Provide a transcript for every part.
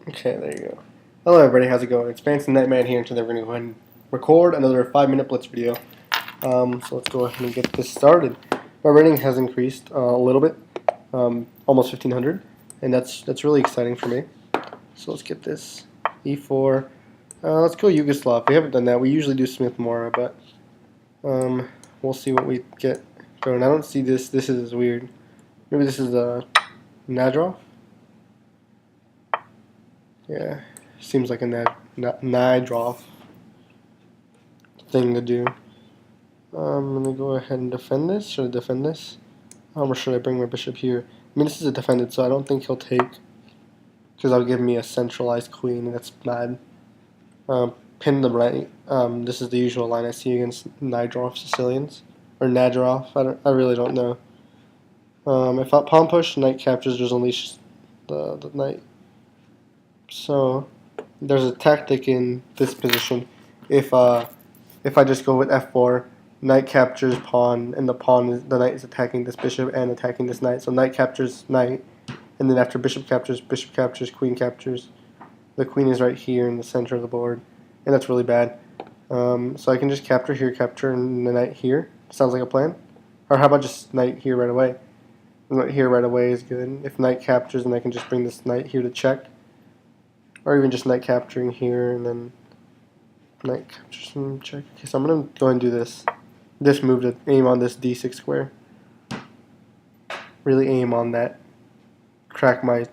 Okay, there you go. Hello everybody, how's it going? It's Fancy Nightman here, and today we're going to go ahead and record another 5-minute Blitz video. So let's go ahead and get this started. My rating has increased a little bit, almost 1,500, and that's really exciting for me. So let's get this E4. Let's go Yugoslav. We haven't done that. We usually do Smith Mora, but we'll see what we get going. I don't see this. This is weird. Maybe this is a Nadrov? Yeah, seems like a Nadrov thing to do. I'm going to go ahead and defend this. Should I defend this? Or should I bring my bishop here? I mean, this is a defended, so I don't think he'll take, because that'll give me a centralized queen, and that's bad. Pin the right. This is the usual line I see against Nadrov Sicilians. Or Nadrov, I really don't know. If I pawn push, knight captures, just unleash the knight. So there's a tactic in this position. If I just go with f4, knight captures pawn, and the knight is attacking this bishop and attacking this knight. So knight captures knight, and then after bishop captures, queen captures. The queen is right here in the center of the board, and that's really bad. So I can just capture here, and the knight here. Sounds like a plan. Or how about just knight here right away? Knight here right away is good. If knight captures, then I can just bring this knight here to check. Or even just knight capturing here, and then knight captures and check. Okay, so I'm going to go and do this. This move to aim on this d6 square. Really aim on that. Crack a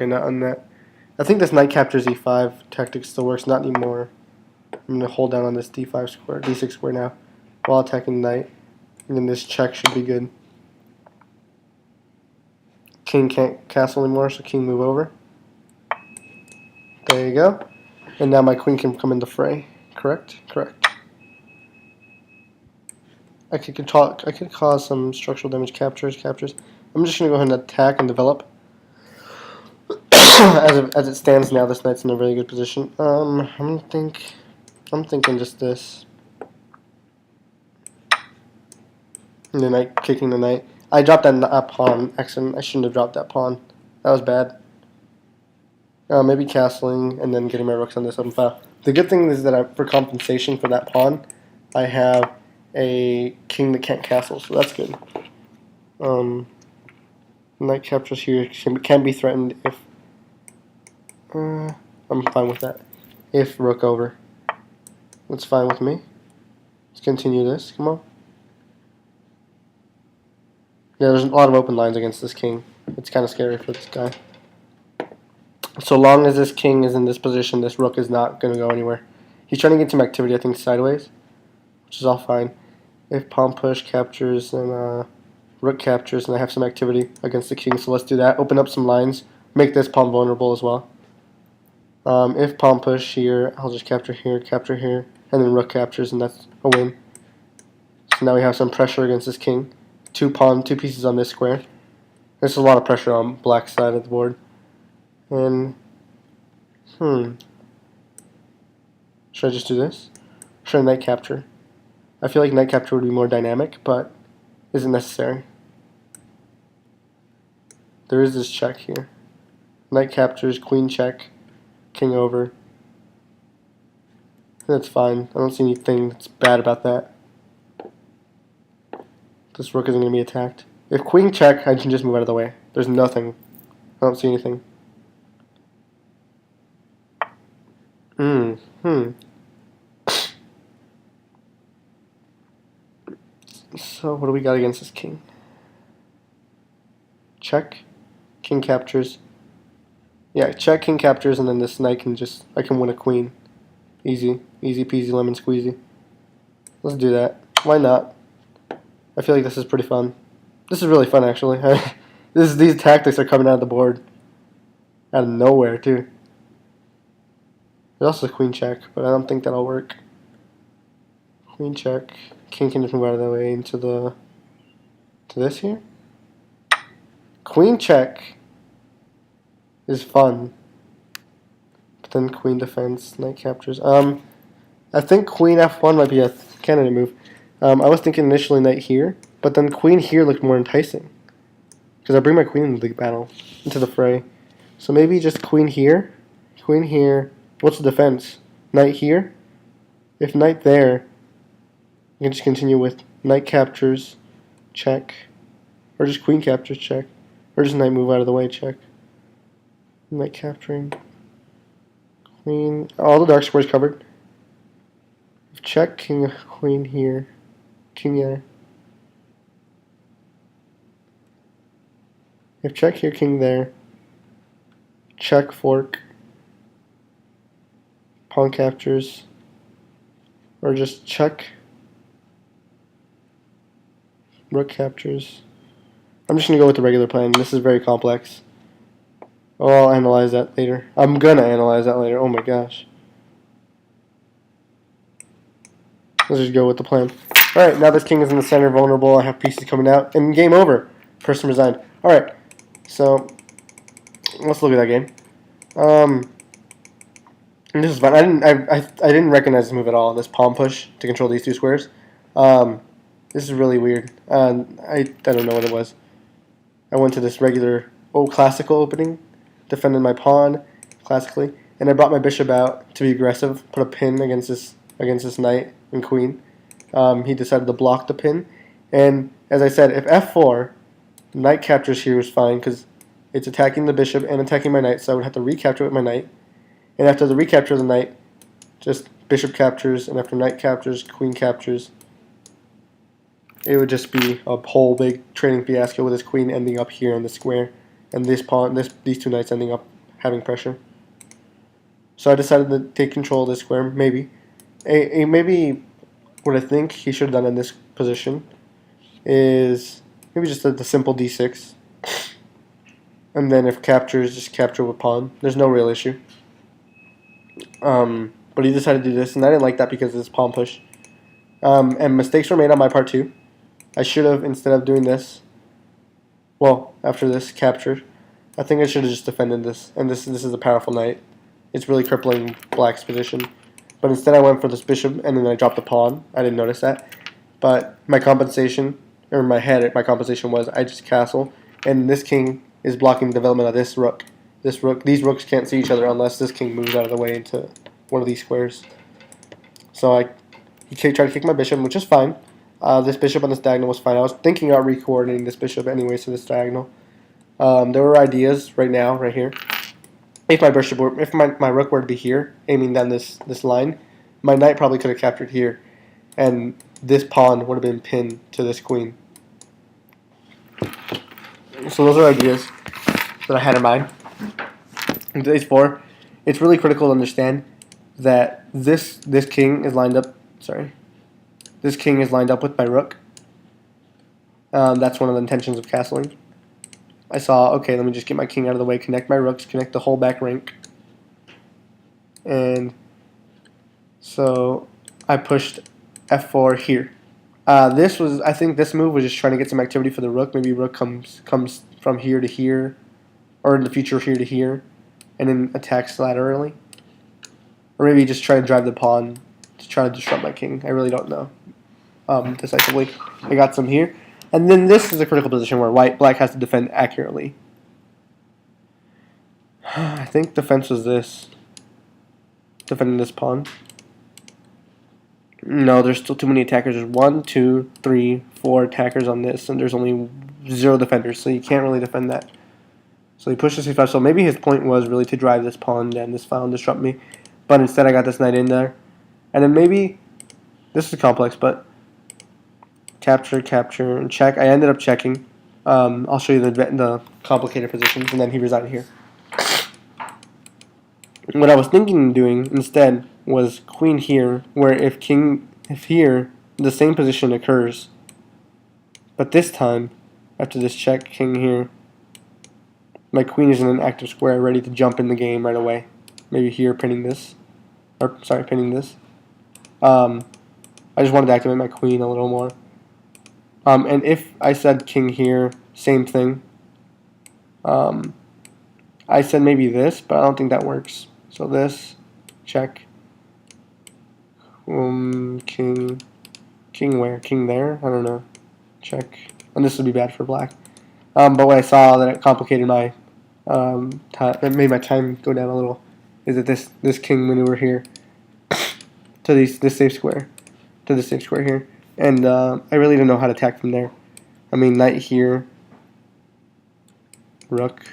nut on that. I think this knight captures e5 tactic still works, not anymore. I'm going to hold down on this d6 square now, while attacking knight. And then this check should be good. King can't castle anymore, so king move over. There you go. And now my queen can come into fray. Correct? Correct. I could cause some structural damage. Captures. I'm just going to go ahead and attack and develop. As it stands now, this knight's in a really good position. I'm thinking just this. And the knight kicking the knight. I dropped that pawn. Accident. I shouldn't have dropped that pawn. That was bad. Maybe castling and then getting my rooks on this open file. The good thing is that for compensation for that pawn, I have a king that can't castle, so that's good. Knight captures here can be threatened if I'm fine with that. If rook over, that's fine with me. Let's continue this. Come on. Yeah, there's a lot of open lines against this king. It's kind of scary for this guy. So long as this king is in this position, this rook is not going to go anywhere. He's trying to get some activity, I think, sideways, which is all fine. If pawn push captures and rook captures, and I have some activity against the king, so let's do that. Open up some lines, make this pawn vulnerable as well. If pawn push here, I'll just capture here, and then rook captures, and that's a win. So now we have some pressure against this king. Two pieces on this square. There's a lot of pressure on black side of the board. And, should I just do this? Should I knight capture? I feel like knight capture would be more dynamic, but isn't necessary. There is this check here. Knight captures, queen check, king over. That's fine. I don't see anything that's bad about that. This rook isn't going to be attacked. If queen check, I can just move out of the way. There's nothing. I don't see anything. So what do we got against this king? Check. King captures. Yeah, check, king captures, and then this knight I can win a queen. Easy peasy lemon squeezy. Let's do that. Why not? I feel like this is pretty fun. This is really fun, actually. These tactics are coming out of the board. Out of nowhere, too. There's also a queen check, but I don't think that'll work. Queen check. King can just move out of the way to this here. Queen check is fun. But then queen defense, knight captures. I think queen f1 might be a candidate move. I was thinking initially knight here, but then queen here looked more enticing. Because I bring my queen into the battle, into the fray. So maybe just queen here, Queen here. What's the defense? Knight here? If knight there, you can just continue with knight captures, check. Or just queen captures, check. Or just knight move out of the way, check. Knight capturing. Queen. All the dark squares covered. Check, king, queen here. King there. If check here, king there. Check, fork. Pawn captures. Or just check. Rook captures. I'm just going to go with the regular plan. This is very complex. Oh, I'll analyze that later. I'm going to analyze that later. Oh my gosh. Let's just go with the plan. Alright, now this king is in the center, vulnerable. I have pieces coming out. And game over. Person resigned. Alright, so let's look at that game. This is fun. I didn't recognize this move at all. This palm push to control these two squares. This is really weird. I don't know what it was. I went to this regular classical opening, defended my pawn classically, and I brought my bishop out to be aggressive, put a pin against this knight and queen. He decided to block the pin, and as I said, if f4, knight captures here is fine because it's attacking the bishop and attacking my knight, so I would have to recapture with my knight. And after the recapture of the knight, just bishop captures, and after knight captures, queen captures. It would just be a whole big trading fiasco with this queen ending up here in the square, and this pawn, these two knights ending up having pressure. So I decided to take control of this square. Maybe what I think he should have done in this position is maybe just the simple d6, and then if captures, just capture with pawn. There's no real issue. But he decided to do this, and I didn't like that because of this pawn push. And mistakes were made on my part too. I should have, instead of doing this, well, after this captured, I think I should have just defended this. And this is a powerful knight. It's really crippling black's position. But instead I went for this bishop, and then I dropped the pawn. I didn't notice that. But my compensation, or in my head, my compensation was I just castle, and this king is blocking the development of this rook. These rooks can't see each other unless this king moves out of the way into one of these squares. So he tried to kick my bishop, which is fine. This bishop on this diagonal was fine. I was thinking about re-coordinating this bishop anyways to this diagonal. There were ideas right here. If my rook were to be here, aiming down this line, my knight probably could have captured here, and this pawn would have been pinned to this queen. So those are ideas that I had in mind. In today's 4, it's really critical to understand that this king is lined up. This king is lined up with my rook. That's one of the intentions of castling. I saw, okay, let me just get my king out of the way, connect my rooks, connect the whole back rank. And so I pushed f4 here. I think this move was just trying to get some activity for the rook. Maybe rook comes from here to here, or in the future here to here, and then attacks laterally. Or maybe just try to drive the pawn to try to disrupt my king. I really don't know. Decisively, I got some here. And then this is a critical position where black has to defend accurately. I think defense was this. Defending this pawn. No, there's still too many attackers. There's 1, 2, 3, 4 attackers on this, and there's only 0 defenders, so you can't really defend that. So he pushes c5, so maybe his point was really to drive this pawn down this file and disrupt me. But instead I got this knight in there. And then maybe, this is complex, but capture, capture, and check. I ended up checking. I'll show you the complicated positions, and then he resigned here. What I was thinking of doing instead was queen here, where if here, the same position occurs. But this time, after this check, king here, my queen is in an active square, ready to jump in the game right away. Maybe here, pinning this. Pinning this. I just wanted to activate my queen a little more. And if I said king here, same thing. I said maybe this, but I don't think that works. So this, check. King where? King there? I don't know. Check. And this would be bad for black. But when I saw that it complicated my it made my time go down a little. is that this king maneuver here to this safe square, here, and I really don't know how to attack from there. I mean, knight here, rook.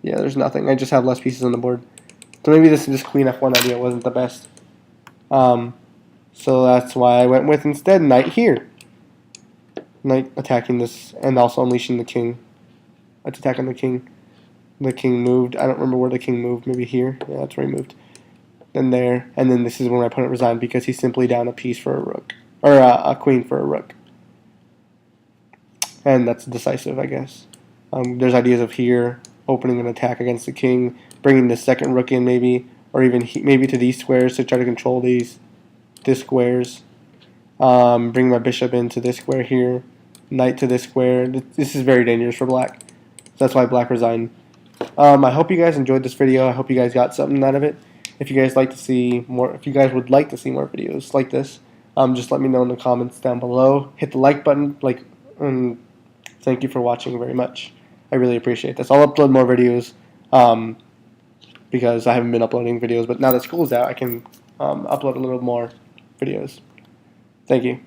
Yeah, there's nothing. I just have less pieces on the board. So maybe this queen f1 idea wasn't the best. So that's why I went with instead knight here. Knight attacking this and also unleashing the king. Let's attack on the king. The king moved. I don't remember where the king moved. Maybe here. Yeah, that's where he moved. Then there. And then this is when my opponent resigned because he's simply down a piece for a rook. Or a queen for a rook. And that's decisive, I guess. There's ideas of here opening an attack against the king, bringing the second rook in maybe, or even maybe to these squares to try to control this squares. Bring my bishop into this square here, knight to this square. This is very dangerous for black. So that's why black resigned. I hope you guys enjoyed this video. I hope you guys got something out of it. If you guys like to see more, if you guys would like to see more videos like this, just let me know in the comments down below. Hit the like button, and thank you for watching very much. I really appreciate this. I'll upload more videos because I haven't been uploading videos, but now that school's out, I can upload a little more videos. Thank you.